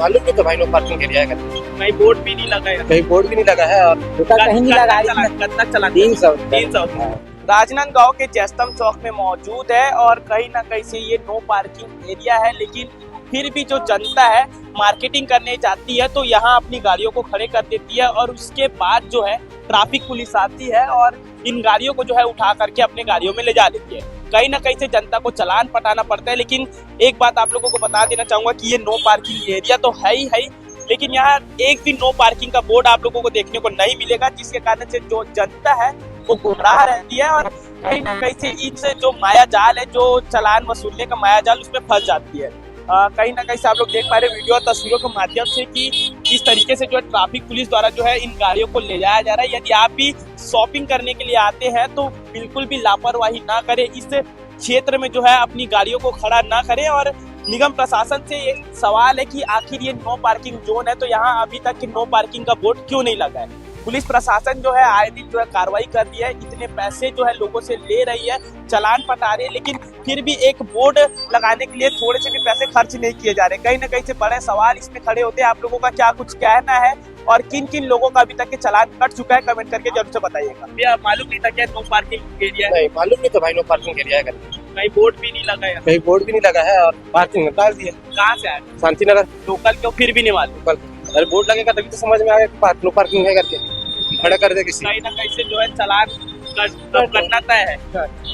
मालूम नहीं तो भाई नो पार्किंग एरिया है। कहीं बोर्ड भी नहीं लगा है, कहीं बोर्ड भी नहीं लगा है और कहीं नहीं लगा कितना चला 300 300। राजनांदगांव के जयस्तंभ चौक में मौजूद है और कहीं ना कहीं से ये नो पार्किंग एरिया है, लेकिन फिर भी जो जनता है मार्केटिंग करने जाती है तो यहाँ अपनी गाड़ियों को खड़े कर देती है और उसके बाद जो है ट्रैफिक पुलिस आती है और इन गाड़ियों को जो है उठा करके अपने गाड़ियों में ले जा लेती है। कहीं ना कहीं से जनता को चालान पटाना पड़ता है। लेकिन एक बात आप लोगों को बता देना चाहूंगा कि ये नो पार्किंग एरिया तो है ही है, लेकिन यहाँ एक भी नो पार्किंग का बोर्ड आप लोगों को देखने को नहीं मिलेगा, जिसके कारण से जो जनता है वो गुमराह रहती है और कहीं ना कहीं से इनसे जो माया जाल है, जो चालान वसूलने का माया जाल, उसमें फंस जाती है। कहीं ना कहीं से आप लोग देख पा रहे वीडियो और तस्वीरों के माध्यम से कि किस तरीके से जो है ट्रैफिक पुलिस द्वारा जो है इन गाड़ियों को ले जाया जा रहा है। यदि आप भी शॉपिंग करने के लिए आते हैं तो बिल्कुल भी लापरवाही ना करें, इस क्षेत्र में जो है अपनी गाड़ियों को खड़ा ना करें। और निगम प्रशासन से ये सवाल है कि आखिर ये नो पार्किंग जोन है तो यहाँ अभी तक नो पार्किंग का बोर्ड क्यों नहीं लगा है। पुलिस प्रशासन जो है आए दिन जो है कार्रवाई कर रही है, इतने पैसे जो है लोगों से ले रही है, चालान पटा रही है, लेकिन फिर भी एक बोर्ड लगाने के लिए थोड़े से भी पैसे खर्च नहीं किए जा रहे। कहीं ना कहीं से बड़े सवाल इसमें खड़े होते हैं। आप लोगों का क्या कुछ कहना है और किन किन लोगों का अभी तक के चालान कट चुका है, कमेंट करके जरूर से बताइएगा। भैया मालूम नहीं था क्या नो पार्किंग एरिया है? नहीं मालूम नहीं तो भाई नो पार्किंग एरिया है। कहीं बोर्ड भी नहीं लगा है, कहीं बोर्ड भी नहीं लगा है और पार्किंग निकाल दिया। कहाँ से आए? शांति नगर लोकल क्यों फिर भी नहीं मालूम? अरे बोर्ड लगेगा तभी तो समझ में आएगा कि नो पार्किंग है करके खड़ा कर दे किसी। कहीं ना कहीं से जो है चालान करना तय है।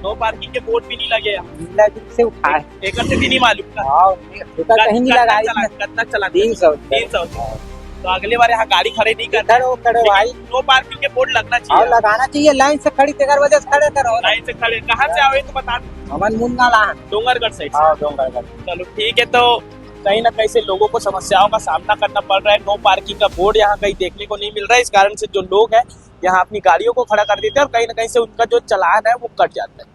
नो पार्किंग के बोर्ड भी नहीं लगे से उठाए एक से भी नहीं मालूम था। कहीं नहीं लगा कितना चला 300 तो अगले बार यहाँ गाड़ी खड़े नहीं करते। करो भाई, नो पार्किंग के बोर्ड लगना और चाहिए, लगाना चाहिए। लाइन से खड़ी तेगर वजह से खड़े करो। लाइन से खड़े। कहाँ से आओ तो बता दो। हमन मुन्ना लाहन डोंगरगढ़ साइड से। हाँ डोंगरगढ़। चलो ठीक है। तो कहीं ना कहीं से लोगों को समस्याओं का सामना करना पड़ रहा है। नो पार्किंग का बोर्ड यहाँ कहीं देखने को नहीं मिल रहा है, इस कारण से जो लोग हैं यहाँ अपनी गाड़ियों को खड़ा कर देते हैं और कहीं ना कहीं से उनका जो चालान है वो कट जाता है।